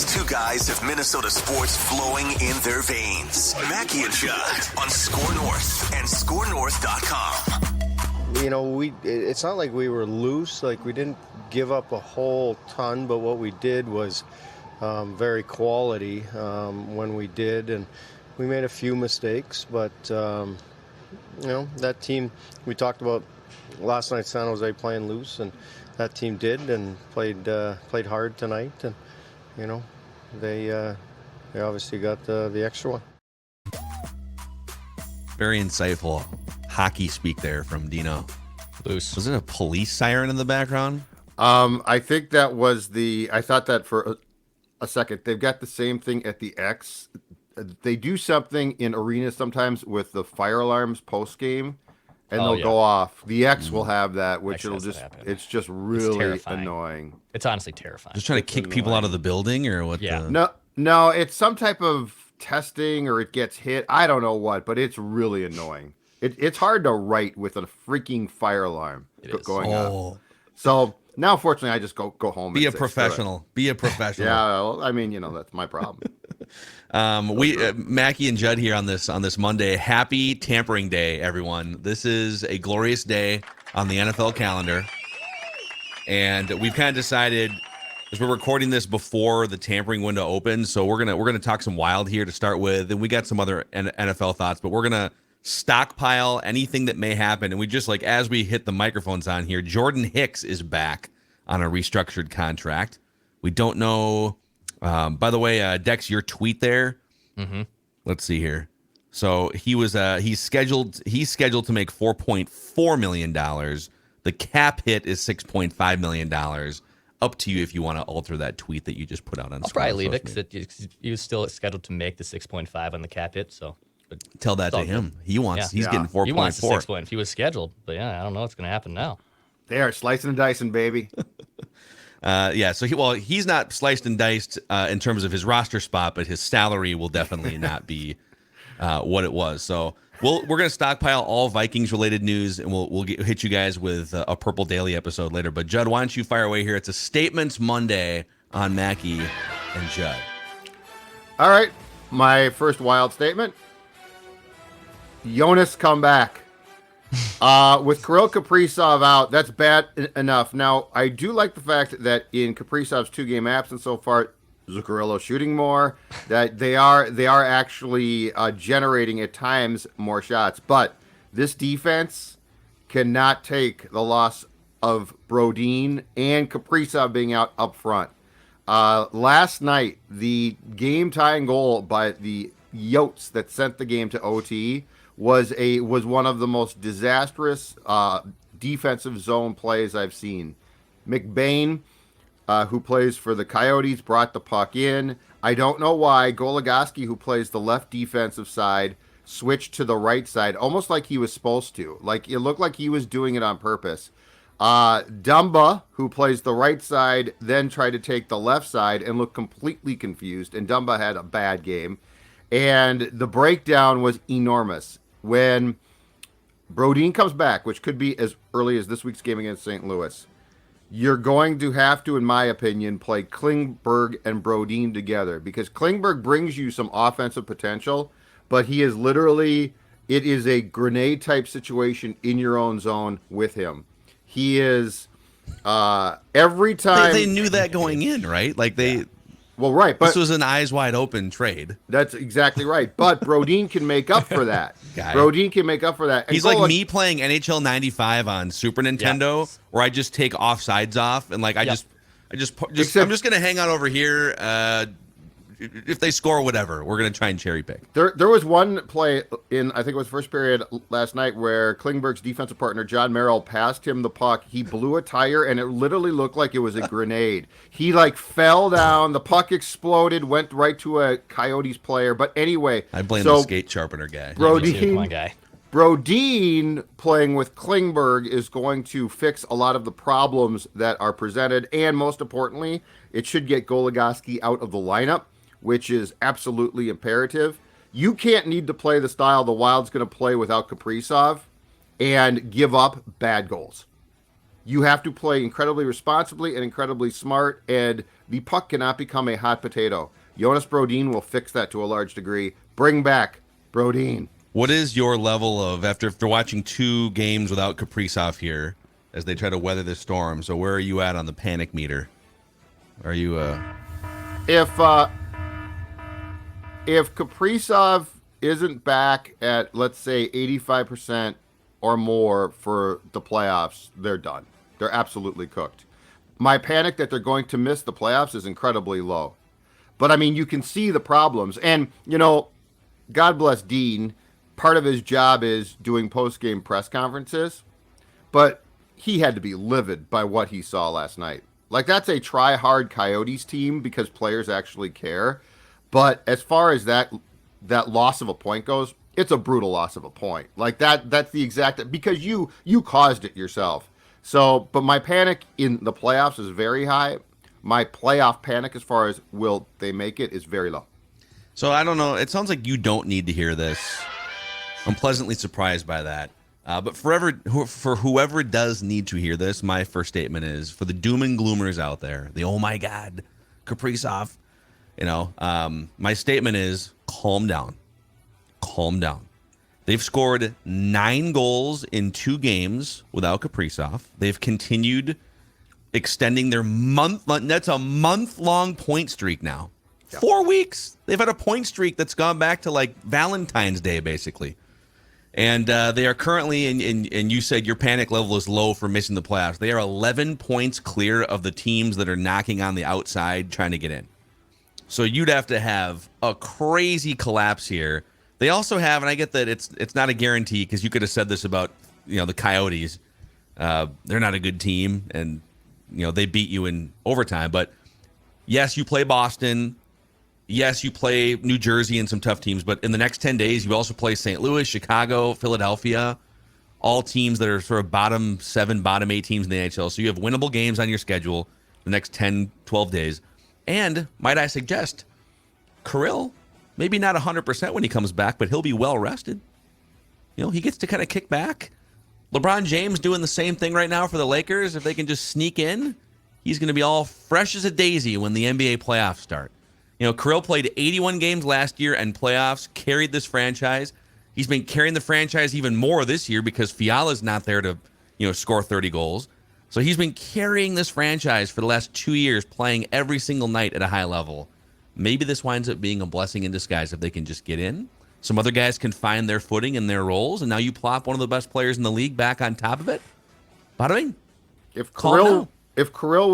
These two guys have Minnesota sports flowing in their veins. Mackey and Judd on Score North and ScoreNorth.com. It's not like we were loose. Like, we didn't give up a whole ton, but what we did was very quality when we did, and we made a few mistakes. But that team we talked about last night, San Jose playing loose, and that team did and played hard tonight, and they obviously got the extra one. Very insightful hockey speak there from Dino. Loose. Was it a police siren in the background? I think that was I thought that for a second. They've got the same thing at the X. They do something in arenas sometimes with the fire alarms post game, and they'll go off. The X will have that, which it's just really annoying. It's honestly terrifying. Just trying to kick people out of the building, or what? Yeah. No, it's some type of testing, or it gets hit. I don't know what, but it's really annoying. It's hard to write with a freaking fire alarm going off. So now, fortunately, I just go home. Be a professional. Be a professional. Yeah, well, I mean, that's my problem. Mackey and Judd here on this Monday. Happy Tampering Day, everyone. This is a glorious day on the NFL calendar, and we've kind of decided, as we're recording this before the tampering window opens, so we're gonna talk some wild here to start with, and we got some other NFL thoughts, but we're gonna stockpile anything that may happen. And we just, like, as we hit the microphones on here, Jordan Hicks is back on a restructured contract. We don't know. By the way, Dex, your tweet there. Mm-hmm. Let's see here. So he's scheduled to make $4.4 million. The cap hit is $6.5 million. Up to you if you want to alter that tweet that you just put out on. I'll probably leave it because he was still scheduled to make the 6.5 on the cap hit. So tell that to him. He's getting 4.4. He wants the 6 point. He was scheduled, but I don't know what's going to happen now. They are slicing and dicing, baby. So he's not sliced and diced in terms of his roster spot, but his salary will definitely not be what it was. So we're going to stockpile all Vikings related news, and we'll hit you guys with a Purple Daily episode later. But Judd, why don't you fire away here? It's a Statements Monday on Mackey and Judd. All right, my first wild statement. Jonas come back. With Kirill Kaprizov out, that's bad enough. Now, I do like the fact that in Kaprizov's 2-game absence so far, Zuccarello shooting more, that they are actually generating at times more shots. But this defense cannot take the loss of Brodin and Kaprizov being out up front. Last night, the game-tying goal by the Yotes that sent the game to OT was one of the most disastrous defensive zone plays I've seen. McBain, who plays for the Coyotes, brought the puck in. I don't know why Goligoski, who plays the left defensive side, switched to the right side, almost like he was supposed to. Like, it looked like he was doing it on purpose. Dumba, who plays the right side, then tried to take the left side and looked completely confused, and Dumba had a bad game. And the breakdown was enormous. When Brodin comes back, which could be as early as this week's game against St. Louis, you're going to have to, in my opinion, play Klingberg and Brodin together, because Klingberg brings you some offensive potential, but he is literally, it is a grenade type situation in your own zone with him. He is every time they knew that going in, right? Like well, right, but this was an eyes wide open trade. That's exactly right. But Brodin can make up for that. Brodin can make up for that. And he's like me playing NHL 95 on Super Nintendo, where I just take offsides off and I'm just gonna hang out over here. If they score, whatever, we're gonna try and cherry pick. There was one play in, I think it was first period last night, where Klingberg's defensive partner John Merrill passed him the puck. He blew a tire, and it literally looked like it was a grenade. He fell down, the puck exploded, went right to a Coyotes player. But anyway, I blame the skate sharpener guy. Brodin playing with Klingberg is going to fix a lot of the problems that are presented, and most importantly, it should get Goligoski out of the lineup, which is absolutely imperative. You can't need to play the style the Wild's going to play without Kaprizov and give up bad goals. You have to play incredibly responsibly and incredibly smart, and the puck cannot become a hot potato. Jonas Brodin will fix that to a large degree. Bring back Brodin. What is your level of, after watching 2 games without Kaprizov here, as they try to weather this storm? So where are you at on the panic meter? Are you If Kaprizov isn't back at, let's say, 85% or more for the playoffs, they're done. They're absolutely cooked. My panic that they're going to miss the playoffs is incredibly low. But, I mean, you can see the problems. And, God bless Dean. Part of his job is doing post-game press conferences. But he had to be livid by what he saw last night. Like, that's a try-hard Coyotes team because players actually care. But as far as that loss of a point goes, it's a brutal loss of a point. Like, that's the exact... Because you caused it yourself. So, but my panic in the playoffs is very high. My playoff panic as far as will they make it is very low. So I don't know. It sounds like you don't need to hear this. I'm pleasantly surprised by that. But for whoever does need to hear this, my first statement is for the doom and gloomers out there, the oh my God, Kaprizov, my statement is calm down. Calm down. They've scored 9 goals in 2 games without Kaprizov. They've continued extending their that's a month-long point streak now. Yep. 4 weeks. They've had a point streak that's gone back to like Valentine's Day, basically. And they are currently, and you said your panic level is low for missing the playoffs. They are 11 points clear of the teams that are knocking on the outside trying to get in. So you'd have to have a crazy collapse here. They also have, and I get that it's not a guarantee because you could have said this about the Coyotes. They're not a good team, and they beat you in overtime. But yes, you play Boston. Yes, you play New Jersey and some tough teams. But in the next 10 days, you also play St. Louis, Chicago, Philadelphia, all teams that are sort of bottom 7, bottom 8 teams in the NHL. So you have winnable games on your schedule the next 10, 12 days. And might I suggest, Kirill, maybe not 100% when he comes back, but he'll be well rested. He gets to kind of kick back. LeBron James doing the same thing right now for the Lakers. If they can just sneak in, he's going to be all fresh as a daisy when the NBA playoffs start. Kirill played 81 games last year and playoffs, carried this franchise. He's been carrying the franchise even more this year because Fiala's not there to, score 30 goals. So he's been carrying this franchise for the last 2 years, playing every single night at a high level. Maybe this winds up being a blessing in disguise if they can just get in. Some other guys can find their footing and their roles, and now you plop one of the best players in the league back on top of it. Bada bing. If Kirill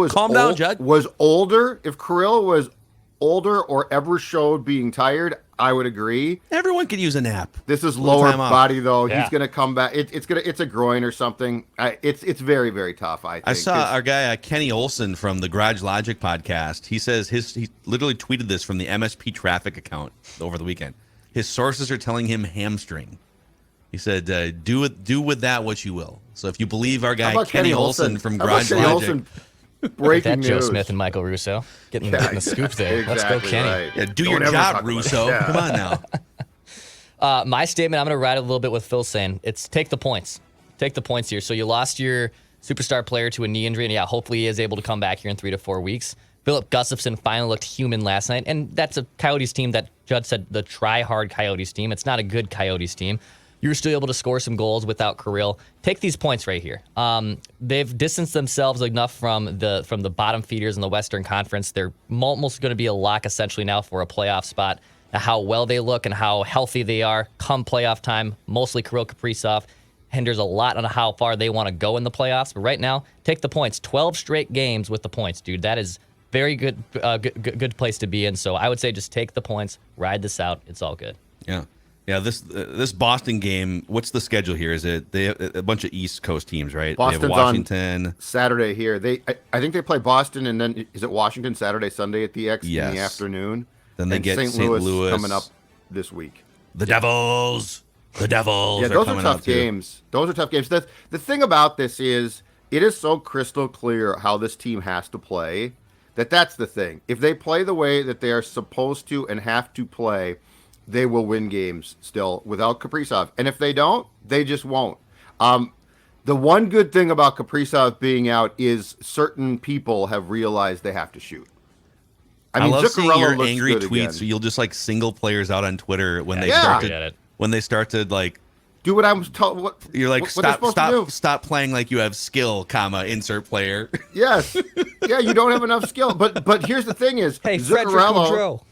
was older or ever showed being tired, I would agree. Everyone could use a nap. This is lower body though. Yeah. He's going to come back. It's a groin or something. It's very, very tough. I think. I saw our guy Kenny Olson from the Garage Logic podcast. He says he literally tweeted this from the MSP Traffic account over the weekend. His sources are telling him hamstring. He said, "Do with that what you will." So if you believe our guy Kenny Olson from Garage Logic. Breaking news. Joe Smith and Michael Russo getting the scoop there. Exactly. Let's go, Kenny. Right. Yeah, do your job, Russo. Yeah. Come on now. My statement, I'm going to ride a little bit with Phil saying, it's take the points. Take the points here. So you lost your superstar player to a knee injury, and hopefully he is able to come back here in 3 to 4 weeks. Philip Gustafson finally looked human last night, and that's a Coyotes team that Judd said the try-hard Coyotes team. It's not a good Coyotes team. You were still able to score some goals without Kirill. Take these points right here. They've distanced themselves enough from the bottom feeders in the Western Conference. They're almost going to be a lock essentially now for a playoff spot. How well they look and how healthy they are come playoff time. Mostly Kirill Kaprizov hinders a lot on how far they want to go in the playoffs. But right now, take the points. 12 straight games with the points, dude. That is very good, good place to be in. So I would say just take the points, ride this out. It's all good. Yeah. Yeah, this Boston game, what's the schedule here? Is it they have a bunch of East Coast teams, right? Boston's they have Washington on Saturday here. I think they play Boston, and then is it Washington Saturday, Sunday at the X in the afternoon? Then they get St. Louis coming up this week. The Devils. Yeah, those are tough games. Those are tough games. The thing about this is it is so crystal clear how this team has to play that's the thing. If they play the way that they are supposed to and have to play, they will win games still without Kaprizov. And if they don't, they just won't. The one good thing about Kaprizov being out is certain people have realized they have to shoot. I love seeing Zuccarello your looks angry good tweets. again. You'll just like single players out on Twitter when they Yeah. start Get to it. when they start to like. Do what I was told. What You're like, what they're supposed to do. stop playing like you have skill, comma, insert player. Yes. Yeah, you don't have enough skill. But here's the thing is, Hey, Frederick Zuccarello, Gaudreau.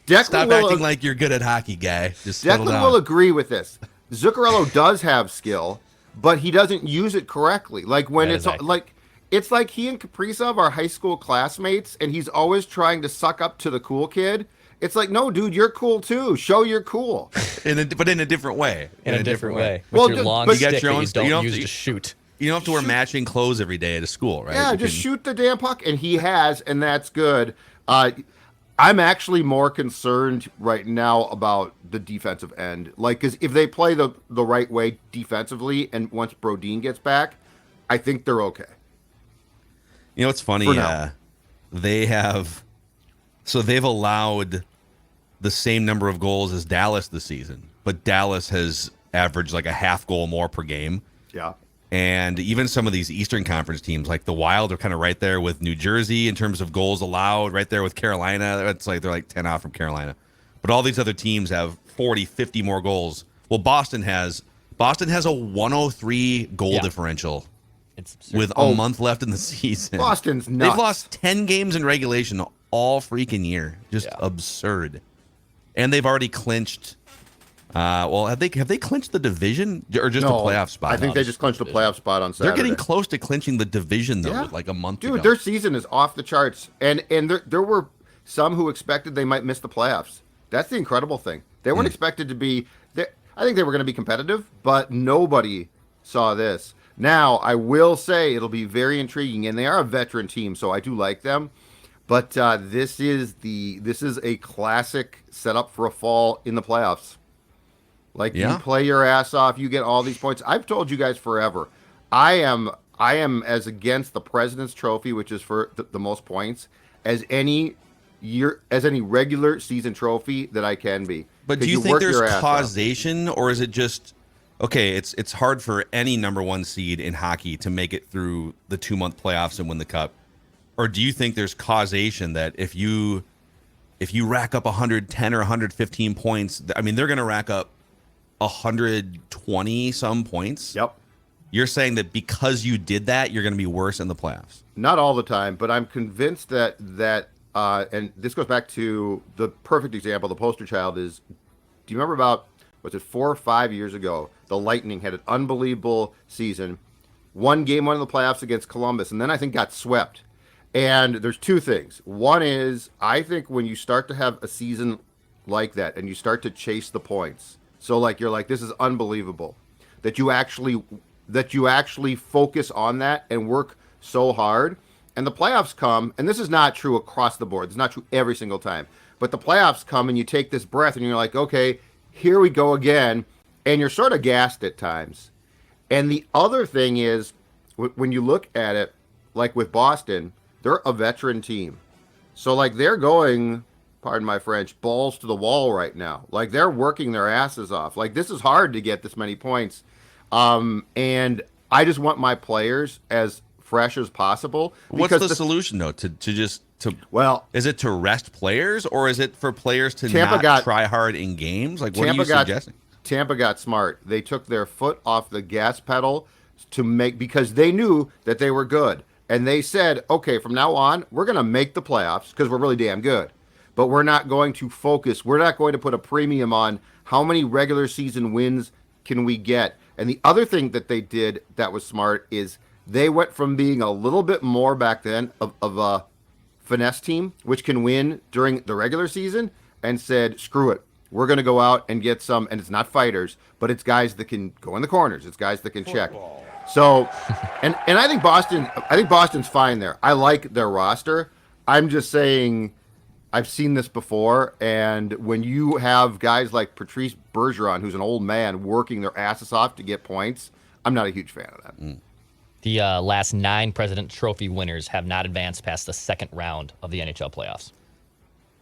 Declan Stop will, acting like you're good at hockey, guy. Just settle Declan down. will agree with this. Zuccarello does have skill, but he doesn't use it correctly. Like when That it's is accurate. like it's like he and Kaprizov are high school classmates, and he's always trying to suck up to the cool kid. It's like, no, dude, you're cool too. Show you're cool. but in a different way. In a different way. With Well, your dude, long but- You got stick your that own- you don't you don't use have to to- shoot. You don't have to wear matching clothes every day to school, right? Yeah, You just can- shoot the damn puck, and he has, and that's good. I'm actually more concerned right now about the defensive end. Like, because if they play the right way defensively, and once Brodin gets back, I think they're okay. You know what's funny? For now. They've allowed the same number of goals as Dallas this season, but Dallas has averaged like a half goal more per game. Yeah. And even some of these Eastern Conference teams, like the Wild, are kind of right there with New Jersey in terms of goals allowed, right there with Carolina. It's like they're like 10 out from Carolina. But all these other teams have 40, 50 more goals. Well, Boston has a 103 goal Yeah. differential It's absurd. with a month left in the season. Boston's nuts. They've lost 10 games in regulation all freaking year. Just Yeah. absurd. And they've already clinched. Have they clinched the division or just a playoff spot? I think they just clinched a playoff spot on Saturday. They're getting close to clinching the division though, Yeah. with like a month Dude, ago. their season is off the charts. And there were some who expected they might miss the playoffs. That's the incredible thing. They weren't expected to be I think they were going to be competitive, but nobody saw this. Now, I will say it'll be very intriguing, and they are a veteran team, so I do like them. But this is a classic setup for a fall in the playoffs. Like, Yeah. you play your ass off, you get all these points. I've told you guys forever, I am as against the President's Trophy, which is for the most points, as any regular season trophy that I can be. But 'Cause do you think work there's your ass off. causation, or is it just okay? It's hard for any number one seed in hockey to make it through the 2-month playoffs and win the cup, or do you think there's causation that if you rack up 110 or 115 points, I mean they're going to rack up 120 some points? Yep. You're saying that because you did that, you're going to be worse in the playoffs. Not all the time, but I'm convinced that and this goes back to the perfect example. The poster child is, do you remember about, was it 4 or 5 years ago, the Lightning had an unbelievable season, won game one of the playoffs against Columbus, and then I think got swept. And there's two things. One is, I think when you start to have a season like that and you start to chase the points, so like you're like, this is unbelievable, that you actually focus on that and work so hard. And the playoffs come, and this is not true across the board. It's not true every single time. But the playoffs come, and you take this breath, and you're like, okay, here we go again. And you're sort of gassed at times. And the other thing is, when you look at it, like with Boston, they're a veteran team. So, like, they're going, pardon my French, balls to the wall right now. Like, they're working their asses off. Like, this is hard to get this many points. And I just want my players as fresh as possible. What's the solution though? Well, is it to rest players, or is it for players to Tampa not try hard in games? Like, what are you suggesting? Tampa got smart. They took their foot off the gas pedal because they knew that they were good. And they said, okay, from now on, we're going to make the playoffs because we're really damn good. But we're not going to focus. We're not going to put a premium on how many regular season wins can we get. And the other thing that they did that was smart is they went from being a little bit more back then of a finesse team, which can win during the regular season, and said, screw it. We're going to go out and get some, and it's not fighters, but it's guys that can go in the corners. It's guys that can check. So, and I think Boston's fine there. I like their roster. I'm just saying, I've seen this before, and when you have guys like Patrice Bergeron, who's an old man, working their asses off to get points, I'm not a huge fan of that. The last 9 President Trophy winners have not advanced past the second round of the NHL playoffs.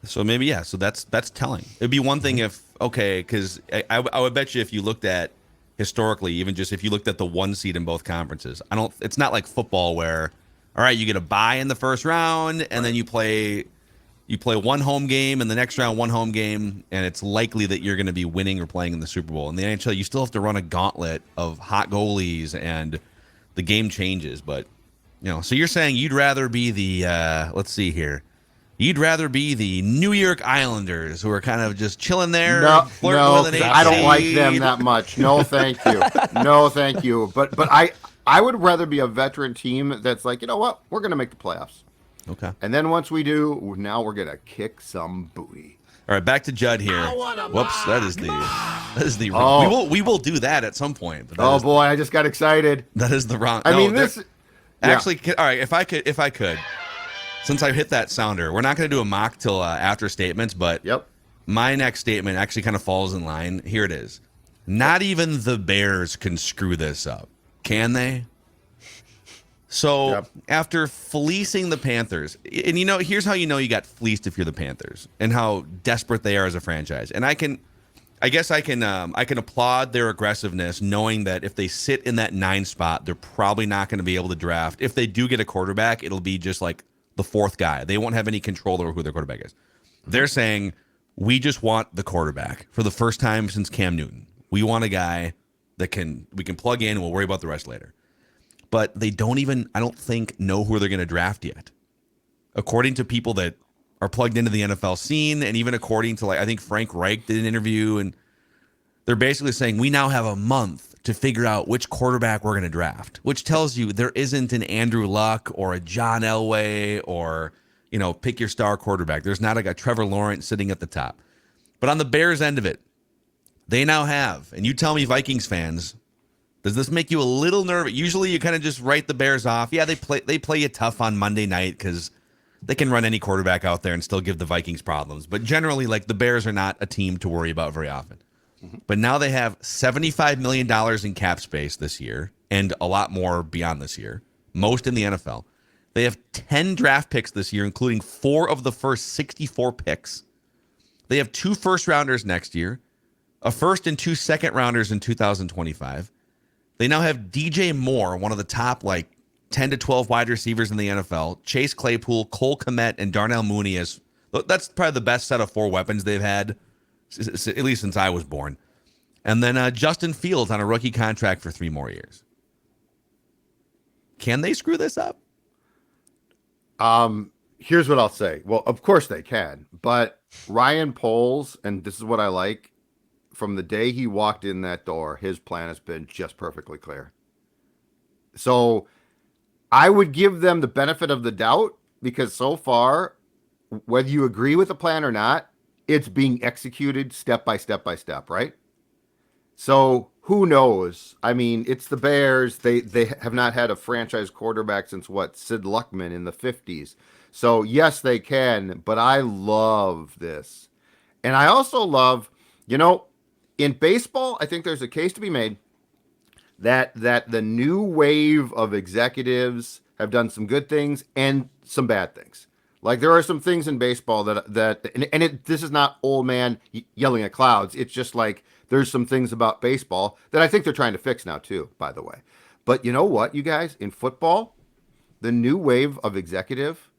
So maybe, so that's telling. It'd be one thing if, okay, because I would bet you if you looked at historically, even just if you looked at the 1 seed in both conferences. It's not like football where, all right, you get a bye in the first round and then you play one home game and the next round one home game, and it's likely that you're going to be winning or playing in the Super Bowl. In the NHL, you still have to run a gauntlet of hot goalies and the game changes. But, so you're saying you'd rather be the, let's see here. You'd rather be the New York Islanders, who are kind of just chilling there. No, with an I don't 8 like seed. them that much. No, thank you. No, thank you. But I would rather be a veteran team that's like, you know what, we're going to make the playoffs. Okay. And then once we do, now we're going to kick some booty. All right, back to Judd here. Whoops, that is the. Oh. We will do that at some point. But Oh boy, I just got excited. that is the wrong. I no, mean, there- this. Actually, all right. If I could, since I hit that sounder, we're not going to do a mock till after statements. But Yep. my next statement actually kind of falls in line. Here it is. Not even the Bears can screw this up, can they? So Yep. after fleecing the Panthers, and here's how you know you got fleeced if you're the Panthers, and how desperate they are as a franchise. And I can applaud their aggressiveness, knowing that if they sit in that 9 spot, they're probably not going to be able to draft. If they do get a quarterback, it'll be just like the 4th guy. They won't have any control over who their quarterback is. They're saying, we just want the quarterback for the first time since Cam Newton. We want a guy that we can plug in and we'll worry about the rest later. But they don't even, I don't think, know who they're going to draft yet. According to people that are plugged into the NFL scene, and even according to, I think Frank Reich did an interview, and they're basically saying we now have a month to figure out which quarterback we're going to draft, which tells you there isn't an Andrew Luck or a John Elway or, pick your star quarterback. There's not a Trevor Lawrence sitting at the top. But on the Bears end of it, they now have, and you tell me, Vikings fans, does this make you a little nervous? Usually you kind of just write the Bears off. Yeah, they play you tough on Monday night because they can run any quarterback out there and still give the Vikings problems. But generally, the Bears are not a team to worry about very often. Mm-hmm. But now they have $75 million in cap space this year and a lot more beyond this year, most in the NFL. They have 10 draft picks this year, including 4 of the first 64 picks. They have 2 first-rounders next year, a first and 2 second-rounders in 2025. They now have DJ Moore, one of the top 10 to 12 wide receivers in the NFL, Chase Claypool, Cole Kmet, and Darnell Mooney. That's probably the best set of 4 weapons they've had, at least since I was born. And then Justin Fields on a rookie contract for 3 more years. Can they screw this up? Here's what I'll say. Well, of course they can, but Ryan Poles, and this is what I like, from the day he walked in that door, his plan has been just perfectly clear. So I would give them the benefit of the doubt because so far, whether you agree with the plan or not, it's being executed step by step by step, right? So who knows? I mean, it's the Bears. They have not had a franchise quarterback since Sid Luckman in the 50s. So yes, they can, but I love this. And I also love, in baseball, I think there's a case to be made that the new wave of executives have done some good things and some bad things. There are some things in baseball this is not old man yelling at clouds. It's just there's some things about baseball that I think they're trying to fix now too, by the way. But you know what, you guys, in football, the new wave of executive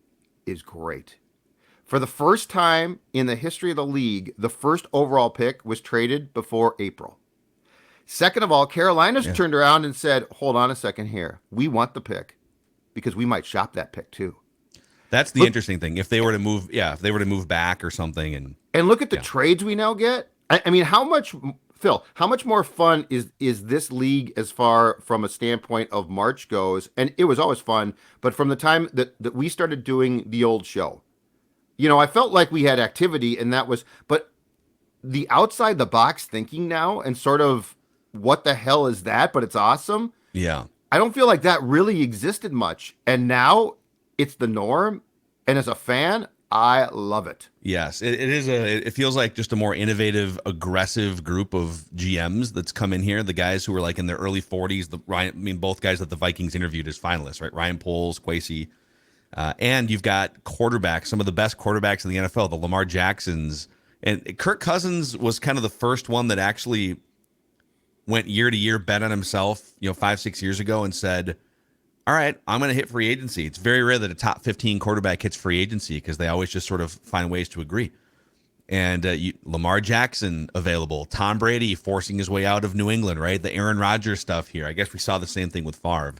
is great. For the first time in the history of the league, the first overall pick was traded before April. Second of all, Carolina's turned around and said, hold on a second here. We want the pick because we might shop that pick too. That's the interesting thing. If they were to move back or something. And look at the trades we now get. I mean, how much more fun is this league as far from a standpoint of March goes? And it was always fun, but from the time that we started doing the old show, I felt like we had activity and but the outside the box thinking now and sort of what the hell is that? But it's awesome. Yeah. I don't feel like that really existed much. And now it's the norm. And as a fan, I love it. Yes, it feels like just a more innovative, aggressive group of GMs that's come in here. The guys who were in their early 40s, both guys that the Vikings interviewed as finalists, right? Ryan Poles, Kwesi. And you've got quarterbacks, some of the best quarterbacks in the NFL, the Lamar Jacksons. And Kirk Cousins was kind of the first one that actually went year to year, bet on himself, 5-6 years ago, and said, all right, I'm going to hit free agency. It's very rare that a top 15 quarterback hits free agency because they always just sort of find ways to agree. And Lamar Jackson available, Tom Brady forcing his way out of New England, right? The Aaron Rodgers stuff here. I guess we saw the same thing with Favre.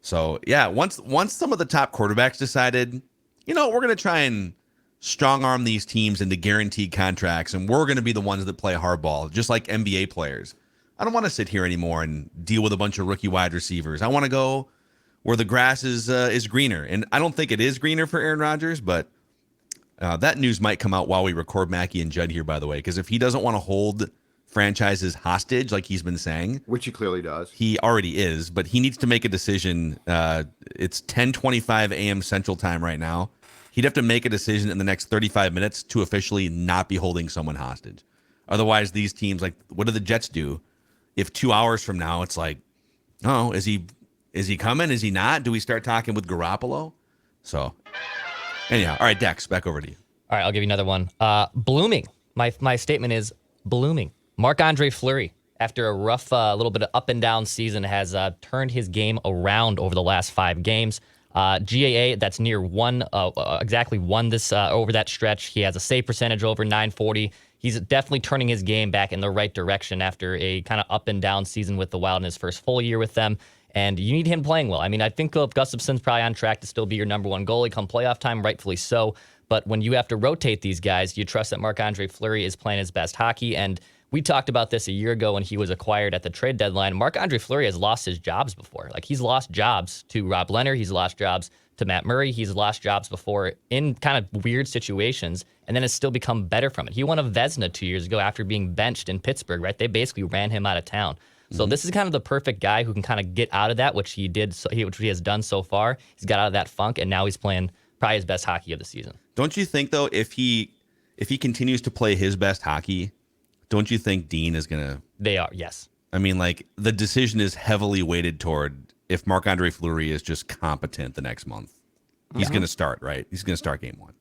So yeah, once some of the top quarterbacks decided, we're going to try and strong arm these teams into guaranteed contracts, and we're going to be the ones that play hardball, just like NBA players. I don't want to sit here anymore and deal with a bunch of rookie wide receivers. I want to go where the grass is greener, and I don't think it is greener for Aaron Rodgers, but. That news might come out while we record Mackey and Judd here, by the way, because if he doesn't want to hold franchises hostage like he's been saying, which he clearly does, he already is, but he needs to make a decision. It's 10:25 a.m. Central Time right now. He'd have to make a decision in the next 35 minutes to officially not be holding someone hostage. Otherwise, these teams, like, what do the Jets do if 2 hours from now it's like, oh, is he coming? Is he not? Do we start talking with Garoppolo? So. Anyhow, all right, Dex, back over to you. All right, I'll give you another one. Blooming. My statement is blooming. Marc-Andre Fleury, after a rough little bit of up and down season, has turned his game around over the last 5 games. GAA, that's near one, exactly one this over that stretch. He has a save percentage over 940. He's definitely turning his game back in the right direction after a kind of up and down season with the Wild in his first full year with them. And you need him playing well. I mean, I think Gustafson's probably on track to still be your number one goalie come playoff time, rightfully so. But when you have to rotate these guys, you trust that Marc-Andre Fleury is playing his best hockey. And we talked about this a year ago when he was acquired at the trade deadline. Marc-Andre Fleury has lost his jobs before. Like, he's lost jobs to Rob Leonard. He's lost jobs to Matt Murray. He's lost jobs before in kind of weird situations, and then has still become better from it. He won a Vezina 2 years ago after being benched in Pittsburgh, right? They basically ran him out of town. So this is kind of the perfect guy who can kind of get out of that, which he did, which he has done so far. He's got out of that funk, and now he's playing probably his best hockey of the season. Don't you think, though, if he continues to play his best hockey, don't you think Dean is gonna? They are, yes. I mean, like, the decision is heavily weighted toward if Marc-Andre Fleury is just competent the next month. He's gonna start, right? He's gonna start game 1.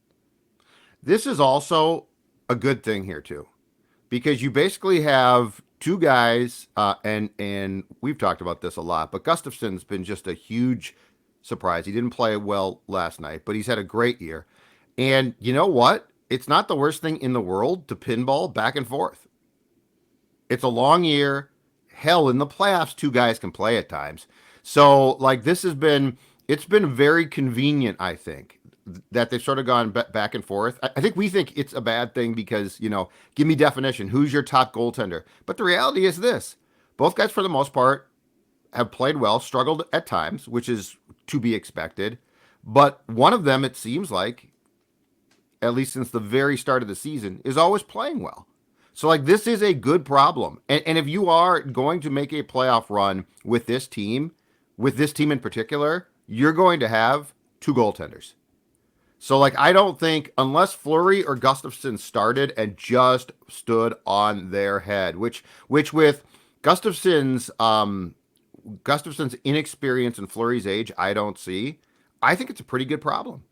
This is also a good thing here too, because you basically have 2 guys, and we've talked about this a lot, but Gustafson's been just a huge surprise. He didn't play well last night, but he's had a great year. And you know what? It's not the worst thing in the world to pinball back and forth. It's a long year. Hell, in the playoffs, 2 guys can play at times. So, like, it's been very convenient, I think, that they've sort of gone back and forth. I think we think it's a bad thing because, give me definition. Who's your top goaltender? But the reality is this. Both guys, for the most part, have played well, struggled at times, which is to be expected. But one of them, it seems like, at least since the very start of the season, is always playing well. So, like, this is a good problem. And if you are going to make a playoff run with this team in particular, you're going to have 2 goaltenders. So, like, I don't think, unless Fleury or Gustafson started and just stood on their head, which with Gustafson's inexperience and Fleury's age, I don't see. I think it's a pretty good problem.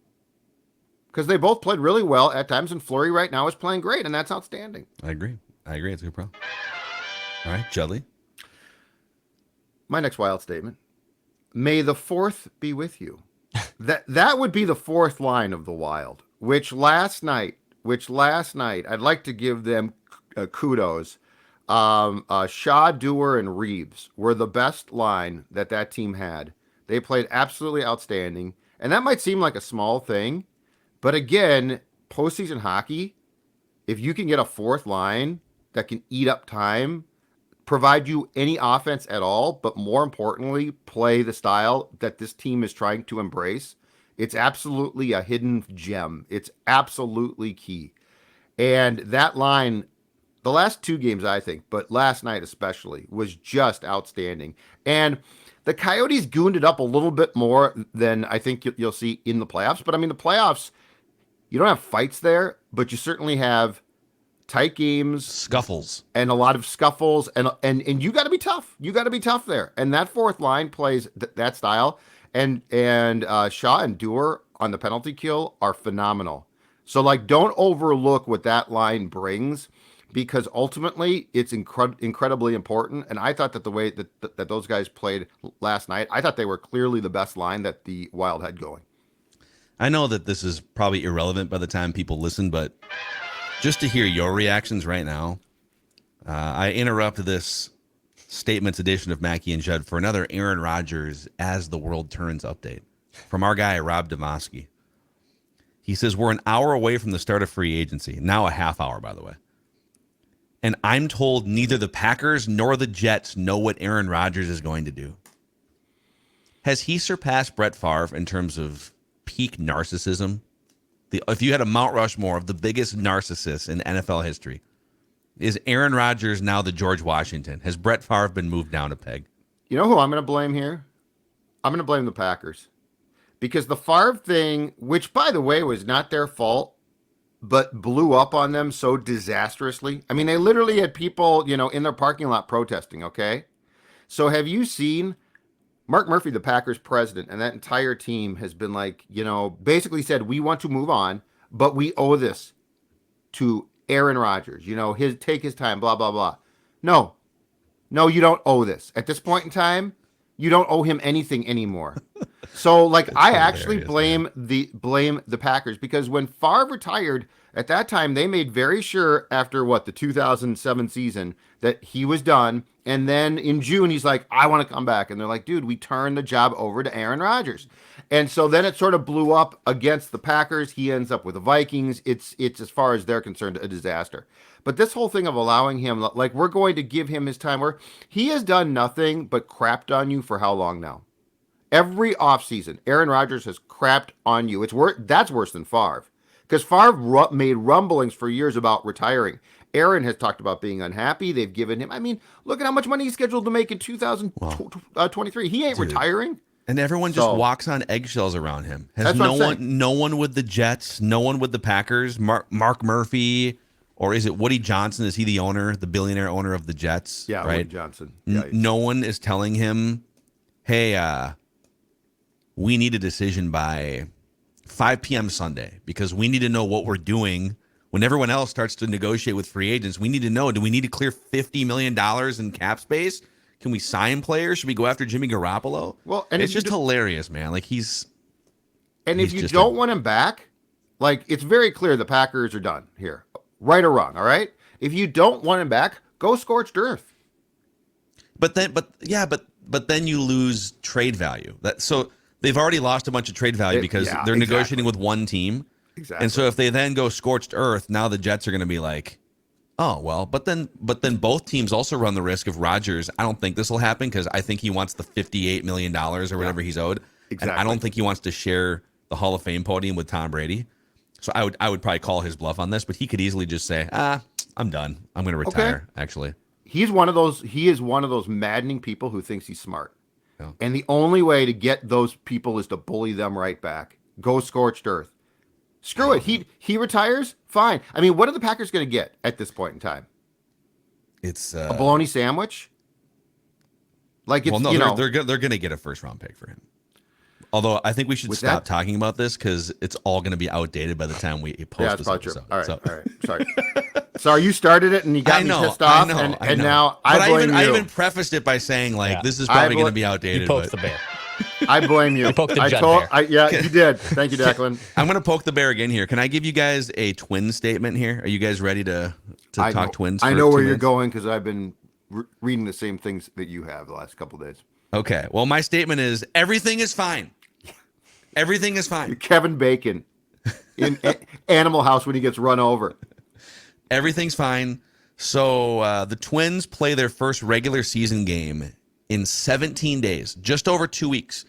Because they both played really well at times, and Fleury right now is playing great, and that's outstanding. I agree. It's a good problem. All right, Judley. My next wild statement. May the 4th be with you. That would be the 4th line of the Wild, which last night, I'd like to give them kudos. Shaw, Dewar, and Reeves were the best line that team had. They played absolutely outstanding, and that might seem like a small thing, but again, postseason hockey, if you can get a 4th line that can eat up time, provide you any offense at all, but more importantly, play the style that this team is trying to embrace, it's absolutely a hidden gem. It's absolutely key. And that line, the last 2 games, I think, but last night especially, was just outstanding. And the Coyotes gooned it up a little bit more than I think you'll see in the playoffs. But I mean, the playoffs, you don't have fights there, but you certainly have tight games, scuffles, and a lot of scuffles, and you got to be tough. You got to be tough there, and that 4th line plays that style. And Shaw and Dewar on the penalty kill are phenomenal. So, like, don't overlook what that line brings, because ultimately it's incredibly important. And I thought that the way that those guys played last night, I thought they were clearly the best line that the Wild had going. I know that this is probably irrelevant by the time people listen, but just to hear your reactions right now, I interrupt this statements edition of Mackey and Judd for another Aaron Rodgers as the world turns update from our guy, Rob Demoski. He says, we're an hour away from the start of free agency. Now a half hour, by the way. And I'm told neither the Packers nor the Jets know what Aaron Rodgers is going to do. Has he surpassed Brett Favre in terms of peak narcissism? If you had a Mount Rushmore of the biggest narcissists in NFL history, is Aaron Rodgers now the George Washington? Has Brett Favre been moved down a peg? You know who I'm going to blame here? I'm going to blame the Packers. Because the Favre thing, which, by the way, was not their fault, but blew up on them so disastrously. I mean, they literally had people, in their parking lot protesting, okay? So have you seen Mark Murphy, the Packers president, and that entire team has been like, basically said, we want to move on, but we owe this to Aaron Rodgers. Take his time, blah, blah, blah. No, you don't owe this. At this point in time, you don't owe him anything anymore. So, I actually blame the Packers, because when Favre retired, at that time, they made very sure after the 2007 season that he was done. And then in June, he's like, I want to come back. And they're like, dude, we turned the job over to Aaron Rodgers. And so then it sort of blew up against the Packers. He ends up with the Vikings. It's as far as they're concerned, a disaster. But this whole thing of allowing him, we're going to give him his time, where he has done nothing but crapped on you for how long now? Every offseason, Aaron Rodgers has crapped on you. That's worse than Favre. Because Favre made rumblings for years about retiring. Aaron has talked about being unhappy. They've given him, look at how much money he's scheduled to make in 2023. He ain't retiring. And everyone just walks on eggshells around him. Has no one with the Jets, no one with the Packers, Mark Murphy, or is it Woody Johnson? Is he the owner, the billionaire owner of the Jets? Yeah, right? Woody Johnson. Yeah, no one is telling him, hey, we need a decision by 5 p.m. Sunday, because we need to know what we're doing when everyone else starts to negotiate with free agents. We need to know, do we need to clear $50 million in cap space? Can we sign players? Should we go after Jimmy Garoppolo? Well, and it's just hilarious, man. If you don't want him back, it's very clear the Packers are done here, right or wrong. All right. If you don't want him back, go scorched earth. But then you lose trade value. So they've already lost a bunch of trade value because they're negotiating with one team. Exactly. And so if they then go scorched earth, now the Jets are going to be like, oh, well, but then both teams also run the risk of Rodgers. I don't think this will happen, because I think he wants the $58 million or whatever he's owed. Exactly. And I don't think he wants to share the Hall of Fame podium with Tom Brady. So I would probably call his bluff on this, but he could easily just say, I'm done. I'm going to retire, actually. He is one of those maddening people who thinks he's smart. Yeah. And the only way to get those people is to bully them right back. Go scorched earth. Screw it. He retires? Fine. What are the Packers going to get at this point in time? It's a bologna sandwich? They're going to get a first-round pick for him. Although I think we should stop talking about this, because it's all going to be outdated by the time we post this episode. All right. Sorry. Sorry, you started it and you got me pissed off. I know. Now I blame you. I even prefaced it by saying, this is probably going to be outdated. You poked the bear. I blame you. You poked the Judd bear. You did. Thank you, Declan. I'm going to poke the bear again here. Can I give you guys a twin statement here? Are you guys ready to talk twins? I know where you're going, because I've been reading the same things that you have the last couple of days. Okay. Well, my statement is everything is fine. Everything is fine. You're Kevin Bacon in Animal House when he gets run over. Everything's fine. So the Twins play their first regular season game in 17 days, just over 2 weeks.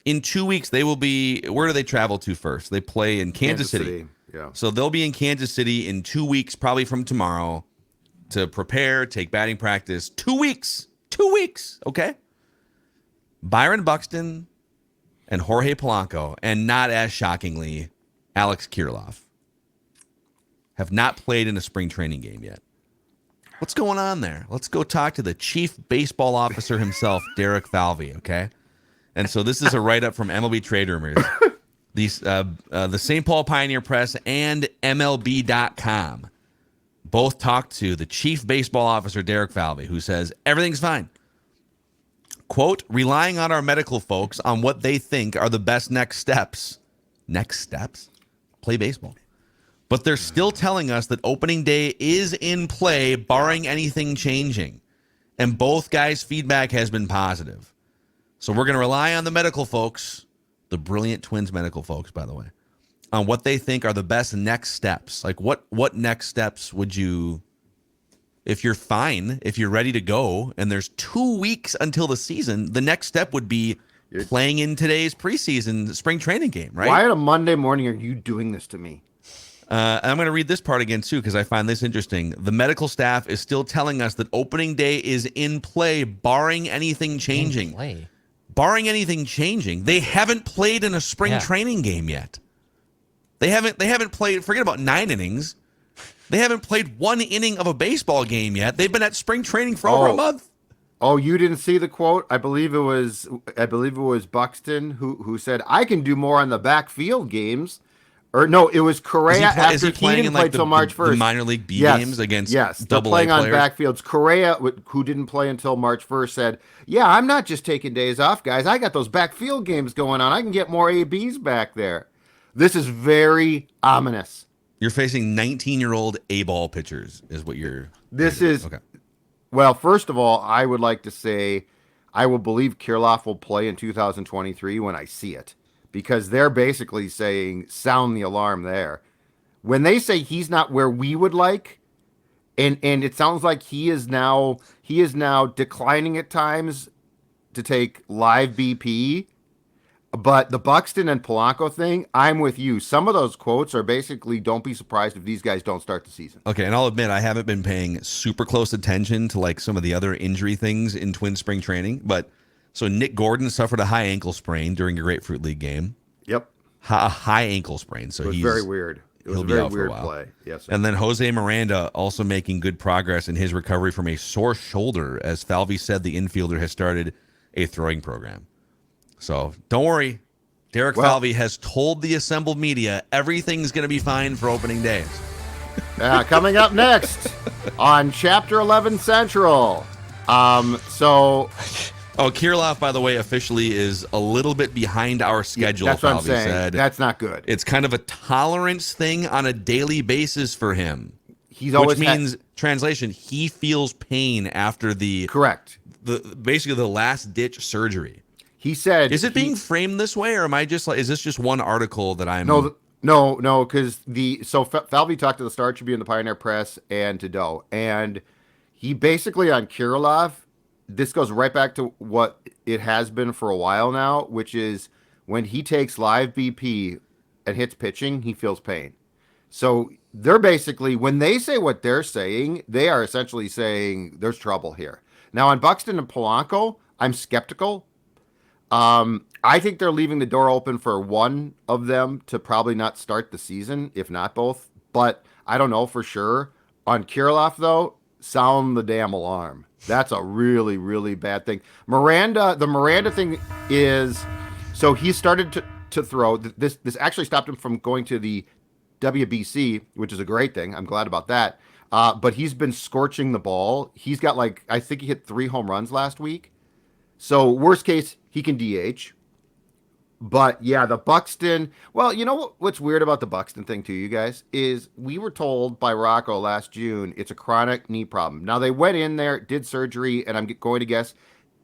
In 2 weeks, they will be, where do they travel to first? They play in Kansas City. Yeah. So they'll be in Kansas City in 2 weeks, probably from tomorrow, to prepare, take batting practice. 2 weeks. 2 weeks. Okay. Byron Buxton and Jorge Polanco, and not as shockingly, Alex Kirilloff, have not played in a spring training game yet. What's going on there? Let's go talk to the chief baseball officer himself, Derek Falvey, okay? And so this is a write-up from MLB Trade Rumors. The St. Paul Pioneer Press and MLB.com both talked to the chief baseball officer, Derek Falvey, who says everything's fine. Quote, relying on our medical folks on what they think are the best next steps. Next steps? Play baseball. But they're still telling us that opening day is in play, barring anything changing. And both guys' feedback has been positive. So we're going to rely on the medical folks, the brilliant Twins medical folks, by the way, on what they think are the best next steps. Like what next steps would you, if you're fine, if you're ready to go, and there's 2 weeks until the season, the next step would be playing in today's preseason spring training game, right? Why on a Monday morning are you doing this to me? I'm going to read this part again, too, because I find this interesting. The medical staff is still telling us that opening day is in play, barring anything changing. Barring anything changing. They haven't played in a spring training game yet. They haven't played, forget about 9 innings. They haven't played 1 inning of a baseball game yet. They've been at spring training for over a month. Oh, you didn't see the quote? I believe it was Buxton who said, I can do more on the backfield games. Or no, it was Correa after he didn't play till March 1st. The minor league B games against double A players? On backfields. Correa, who didn't play until March 1st, said, yeah, I'm not just taking days off, guys. I got those backfield games going on. I can get more ABs back there. This is very ominous. You're facing 19-year-old A-ball pitchers is what you're... Okay. Well, first of all, I would like to say I will believe Kirilloff will play in 2023 when I see it. Because they're basically saying, sound the alarm there. When they say he's not where we would like, and it sounds like he is now declining at times to take live BP. But the Buxton and Polanco thing, I'm with you. Some of those quotes are basically, don't be surprised if these guys don't start the season. Okay, and I'll admit I haven't been paying super close attention to like some of the other injury things in Twin spring training, but so Nick Gordon suffered a high ankle sprain during a Grapefruit League game. Yep. A high ankle sprain. So it was very weird. It was a very weird play. Yes. Sir. And then Jose Miranda also making good progress in his recovery from a sore shoulder. As Falvey said, the infielder has started a throwing program. So don't worry. Derek Falvey has told the assembled media everything's going to be fine for opening days. Coming up next on Chapter 11 Central. Kirilloff, by the way, officially is a little bit behind our schedule. That's what I'm Falvey saying. Said. That's not good. It's kind of a tolerance thing on a daily basis for him. Which means, translation, he feels pain after the basically the last ditch surgery. He said, "Is it being framed this way, or am I just like? Is this just one article that I'm?" No, because Falvey talked to the Star Tribune, the Pioneer Press, and to Doe, and he basically on Kirilloff. This goes right back to what it has been for a while now, which is when he takes live BP and hits pitching, he feels pain. So they're basically, when they say what they're saying, they are essentially saying there's trouble here. Now on Buxton and Polanco, I'm skeptical. I think they're leaving the door open for one of them to probably not start the season, if not both. But I don't know for sure. On Kirilloff, though, sound the damn alarm. That's a really, really bad thing. The Miranda thing is, so he started to throw. This actually stopped him from going to the WBC, which is a great thing. I'm glad about that. But he's been scorching the ball. He's got I think he hit 3 home runs last week. So worst case, he can DH. But yeah, the Buxton. Well, you know what's weird about the Buxton thing too, you guys, is we were told by Rocco last June it's a chronic knee problem. Now they went in there, did surgery, and I'm going to guess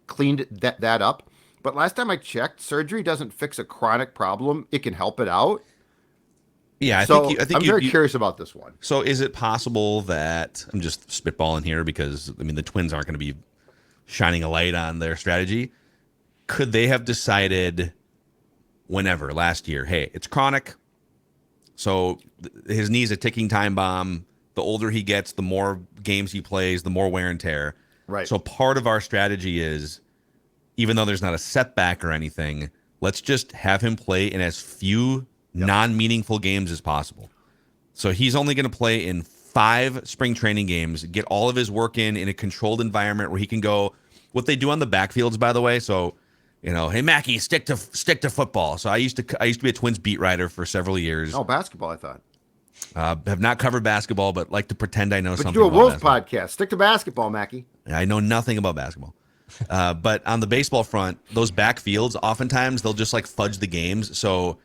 cleaned that up. But last time I checked, surgery doesn't fix a chronic problem; it can help it out. Yeah, I think I'm very curious about this one. So is it possible that I'm just spitballing here because the Twins aren't going to be shining a light on their strategy? Could they have decided whenever last year, hey, it's chronic, so his knee's a ticking time bomb. The older he gets, the more games he plays, the more wear and tear. Right. So part of our strategy is, even though there's not a setback or anything, let's just have him play in as few non-meaningful games as possible. So he's only going to play in 5 spring training games, get all of his work in a controlled environment where he can go. What they do on the backfields, by the way, so hey Mackey, stick to football. So I used to be a Twins beat writer for several years. Oh, basketball, I thought. Have not covered basketball, but like to pretend I know But something you do a about Wolves basketball. podcast. Stick to basketball, Mackey. I know nothing about basketball. But on the baseball front, those backfields, oftentimes they'll just like fudge the games. So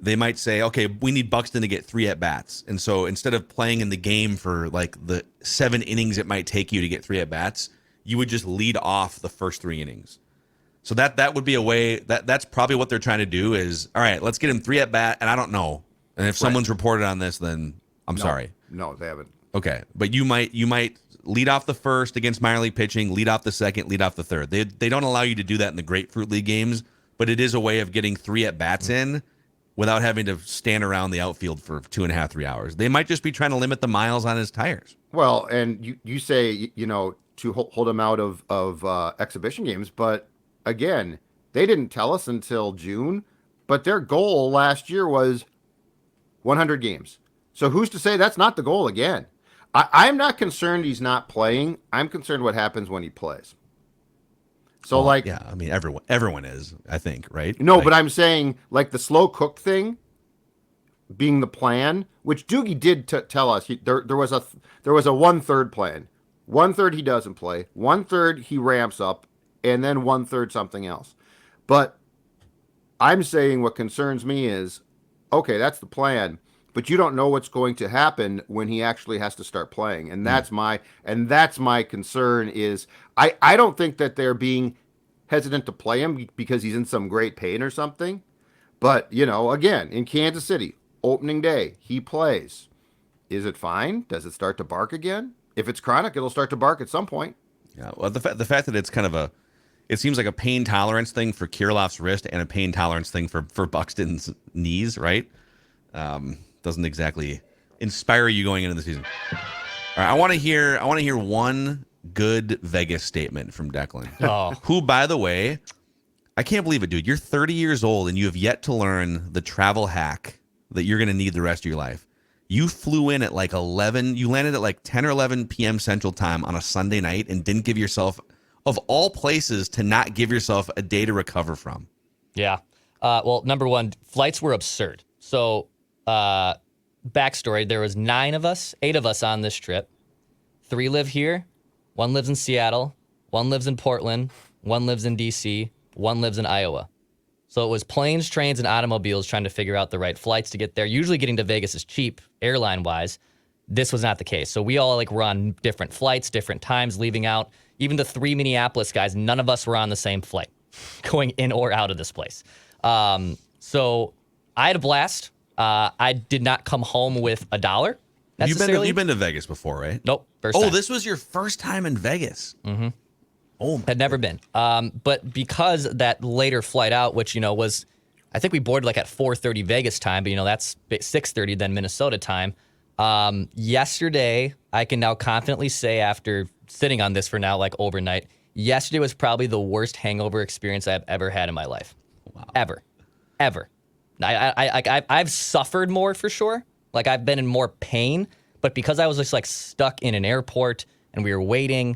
they might say, okay, we need Buxton to get 3 at-bats. And so instead of playing in the game for like the 7 innings it might take you to get 3 at-bats, you would just lead off the first 3 innings. So that would be a way, that's probably what they're trying to do is, all right, let's get him 3 at-bat, and I don't know. And if someone's reported on this, then I'm sorry. No, they haven't. Okay, but you might lead off the first against minor league pitching, lead off the second, lead off the third. They don't allow you to do that in the Grapefruit League games, but it is a way of getting 3 at-bats in without having to stand around the outfield for 2.5, 3 hours. They might just be trying to limit the miles on his tires. Well, and you say, to hold him out of exhibition games, but again, they didn't tell us until June, but their goal last year was 100 games. So who's to say that's not the goal again? I'm not concerned he's not playing. I'm concerned what happens when he plays. So Yeah, I mean, everyone is, I think, right? No, like, but I'm saying like the slow cook thing being the plan, which Doogie did tell us. There was a 1/3 plan. 1/3 he doesn't play. 1/3 he ramps up, and then 1/3 something else. But I'm saying what concerns me is, okay, that's the plan, but you don't know what's going to happen when he actually has to start playing, and that's my concern. Is I don't think that they're being hesitant to play him because he's in some great pain or something, but again, in Kansas City, opening day, he plays. Is it fine? Does it start to bark again? If it's chronic, it'll start to bark at some point. Yeah, well, the fact that it's kind of it seems like a pain tolerance thing for Kirillov's wrist and a pain tolerance thing for Buxton's knees, right? Doesn't exactly inspire you going into the season. All right, I want to hear one good Vegas statement from Declan. Oh. Who, by the way, I can't believe it, dude. You're 30 years old and you have yet to learn the travel hack that you're going to need the rest of your life. You flew in at like 11. You landed at like 10 or 11 p.m. Central Time on a Sunday night and didn't give yourself, of all places, to not give yourself a day to recover from. Yeah. Well, number one, flights were absurd. So, backstory, there was 8 of us on this trip. 3 live here. 1 lives in Seattle. 1 lives in Portland. 1 lives in D.C. 1 lives in Iowa. So it was planes, trains, and automobiles trying to figure out the right flights to get there. Usually getting to Vegas is cheap, airline-wise. This was not the case. So we all were on different flights, different times, leaving out. Even the 3 Minneapolis guys, none of us were on the same flight, going in or out of this place. So I had a blast. I did not come home with $1 necessarily. You've been to Vegas before, right? Nope. First time. This was your first time in Vegas. Mm-hmm. Oh, my had never been. But because that later flight out, which, was, I think we boarded like at 4:30 Vegas time, but, that's 6:30 then Minnesota time. Yesterday, I can now confidently say after sitting on this for now like overnight, yesterday was probably the worst hangover experience I've ever had in my life. Wow. Ever. I've suffered more for sure. Like I've been in more pain, but because I was just like stuck in an airport and we were waiting,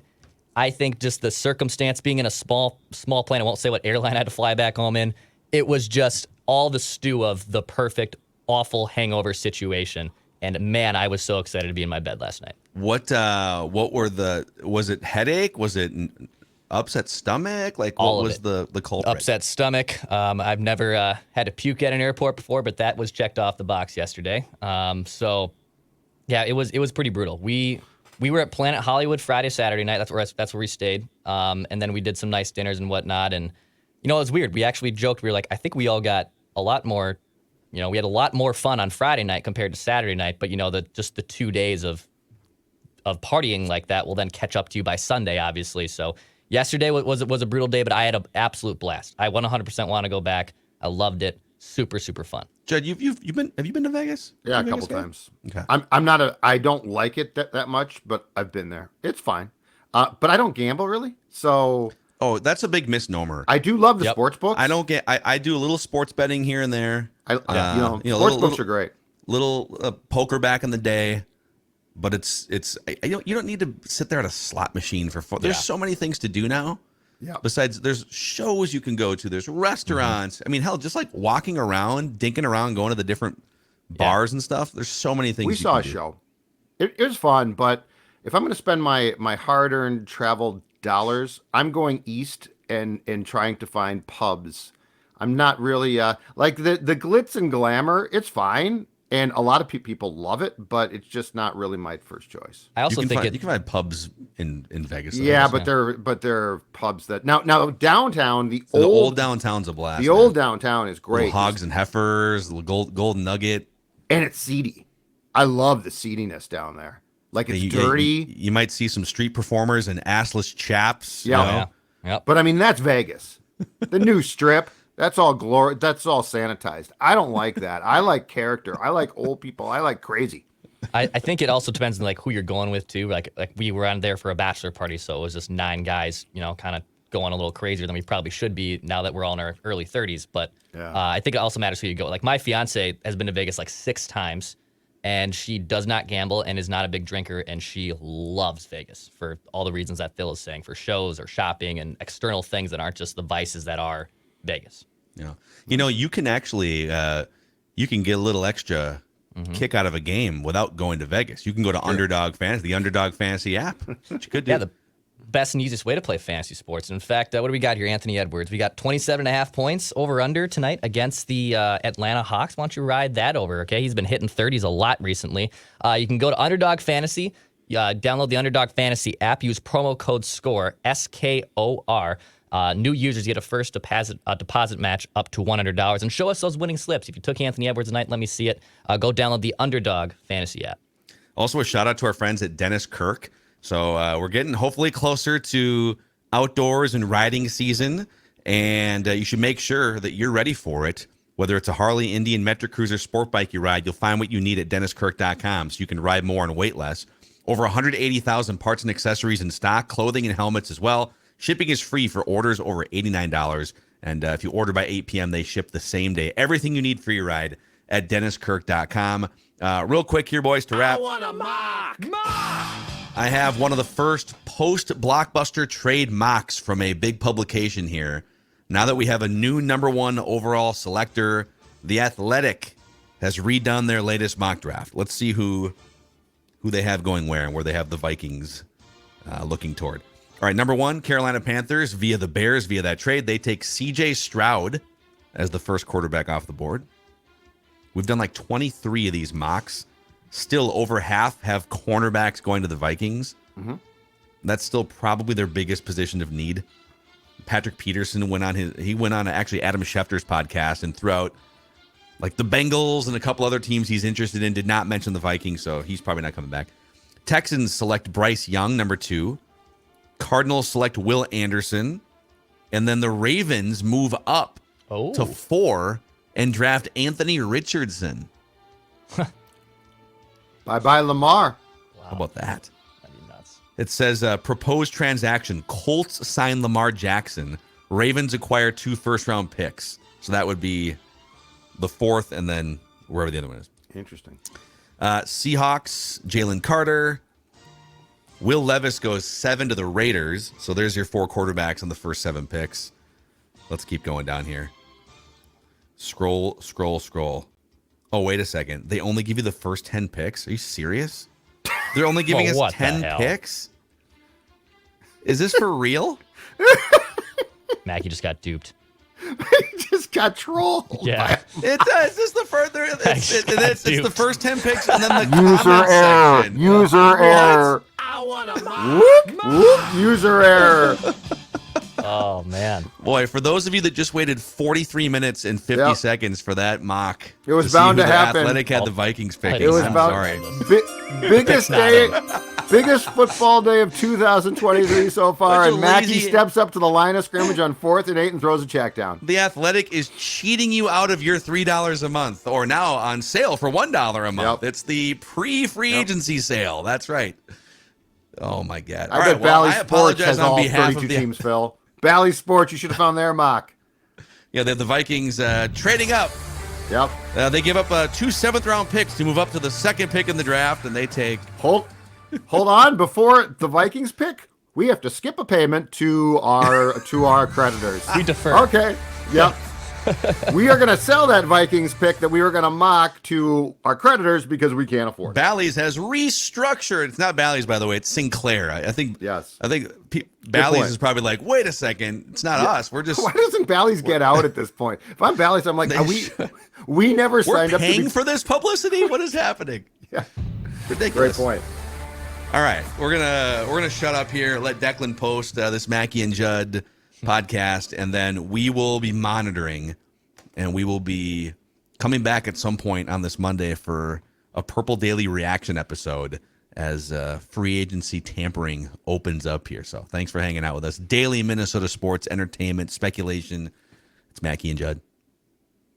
I think just the circumstance being in a small plane, I won't say what airline I had to fly back home in, it was just all the stew of the perfect, awful hangover situation. And man, I was so excited to be in my bed last night. What was it headache? Was it upset stomach? Like what was the culprit? Upset stomach. I've never had to puke at an airport before, but that was checked off the box yesterday. So yeah, it was pretty brutal. We were at Planet Hollywood Friday, Saturday night. That's where we stayed. And then we did some nice dinners and whatnot. And, it was weird. We actually joked. We were like, I think we all got a lot more, we had a lot more fun on Friday night compared to Saturday night. But, the 2 days of partying like that will then catch up to you by Sunday, obviously. So yesterday was a brutal day, but I had an absolute blast. I 100% want to go back. I loved it. Super, super fun. Judd, have you been to Vegas? Yeah, a couple times. Okay. I don't like it that much, but I've been there. It's fine. But I don't gamble really. So that's a big misnomer. I do love the sports books. I do a little sports betting here and there. Sports books are great. Little poker back in the day, but you don't need to sit there at a slot machine for fun. There's so many things to do now. Yeah. Besides, there's shows you can go to. There's restaurants. I mean, hell, just like walking around, dinking around, going to the different bars and stuff. There's so many things. We saw a show. It was fun, but if I'm going to spend my hard-earned travel dollars, I'm going east and trying to find pubs. I'm not really like the glitz and glamour. It's fine, and a lot of people love it, but it's just not really my first choice. I also think you can find pubs in Vegas. Yeah, but they're pubs that now downtown the old downtown's a blast. The old downtown is great. Little Hogs and Heifers, the Golden Nugget, and it's seedy. I love the seediness down there. Like it's dirty. You might see some street performers and assless chaps. Yeah. Yep. But I mean, that's Vegas. The new strip. That's all glory. That's all sanitized. I don't like that. I like character. I like old people. I like crazy. I think it also depends on like who you're going with too. Like we were on there for a bachelor party, so it was just 9 guys, kind of going a little crazier than we probably should be now that we're all in our early 30s. But I think it also matters who you go. Like my fiance has been to Vegas like 6 times. And she does not gamble and is not a big drinker, and she loves Vegas for all the reasons that Phil is saying, for shows or shopping and external things that aren't just the vices that are Vegas. Yeah, you can actually you can get a little extra kick out of a game without going to Vegas. You can go to Underdog Fantasy, the Underdog Fantasy app. That's what you could do. Yeah, the best and easiest way to play fantasy sports. In fact, what do we got here, Anthony Edwards? We got 27.5 points over-under tonight against the Atlanta Hawks. Why don't you ride that over, okay? He's been hitting 30s a lot recently. You can go to Underdog Fantasy, download the Underdog Fantasy app, use promo code SCORE, SKOR. New users get a first deposit match up to $100, and show us those winning slips. If you took Anthony Edwards tonight, let me see it. Go download the Underdog Fantasy app. Also, a shout-out to our friends at Dennis Kirk. So we're getting hopefully closer to outdoors and riding season, and you should make sure that you're ready for it. Whether it's a Harley, Indian, Metric Cruiser, sport bike you ride, you'll find what you need at DennisKirk.com so you can ride more and weight less. Over 180,000 parts and accessories in stock, clothing and helmets as well. Shipping is free for orders over $89, and if you order by 8 p.m., they ship the same day. Everything you need for your ride at DennisKirk.com. Real quick here, boys, to wrap. I want a mock! I have one of the first post-blockbuster trade mocks from a big publication here. Now that we have a new number 1 overall selector, The Athletic has redone their latest mock draft. Let's see who they have going where and where they have the Vikings looking toward. All right, number 1, Carolina Panthers via the Bears via that trade. They take C.J. Stroud as the first quarterback off the board. We've done like 23 of these mocks. Still, over half have cornerbacks going to the Vikings. Mm-hmm. That's still probably their biggest position of need. Patrick Peterson went on actually Adam Schefter's podcast and threw out like the Bengals and a couple other teams he's interested in. Did not mention the Vikings, so he's probably not coming back. Texans select Bryce Young, number 2. Cardinals select Will Anderson, and then the Ravens move up to 4 and draft Anthony Richardson. Bye-bye, Lamar. Wow. How about that? That'd be nuts. It says, proposed transaction. Colts sign Lamar Jackson. Ravens acquire 2 first-round picks. So that would be the 4th and then wherever the other one is. Interesting. Seahawks, Jalen Carter. Will Levis goes 7 to the Raiders. So there's your 4 quarterbacks on the first 7 picks. Let's keep going down here. Scroll. Oh, wait a second. They only give you the first 10 picks? Are you serious? They're only giving us 10 picks? Is this for real? Mackey just got duped. He just got trolled. Yeah. It does. This is the further. It's the first 10 picks and then the user error. Section. User error. I want a mock! Whoop. User error. Oh, man. Boy, for those of you that just waited 43 minutes and 50 seconds for that mock, it was bound to happen. Athletic had the Vikings picking. It was I'm bound. sorry. Biggest football day of 2023 so far, and Mackey steps up to the line of scrimmage on 4th and 8 and throws a check down. The Athletic is cheating you out of your $3 a month, or now on sale for $1 a month. It's the pre-free agency sale. That's right. Oh my God! I bet Bally Sports has all 32 teams, Phil. Bally Sports, you should have found their mock. Yeah, they have the Vikings trading up. Yep. They give up 2 7th-round picks to move up to the 2nd pick in the draft, and they take. Hold on, before the Vikings pick, we have to skip a payment to our creditors. We defer. Okay. Yep. We are going to sell that Vikings pick that we were going to mock to our creditors because we can't afford it. Bally's has restructured. It's not Bally's, by the way. It's Sinclair. I think. Yes. I think Bally's is probably like, wait a second. It's not us. We're just. Why doesn't Bally's get out at this point? If I'm Bally's, I'm like, we never signed up to paying for this publicity? What is happening? Yeah. Ridiculous. Great point. All right, we're gonna shut up here. Let Declan post this Mackey and Judd podcast, and then we will be monitoring, and we will be coming back at some point on this Monday for a Purple Daily reaction episode as free agency tampering opens up here. So thanks for hanging out with us. Daily Minnesota sports, entertainment, speculation. It's Mackey and Judd.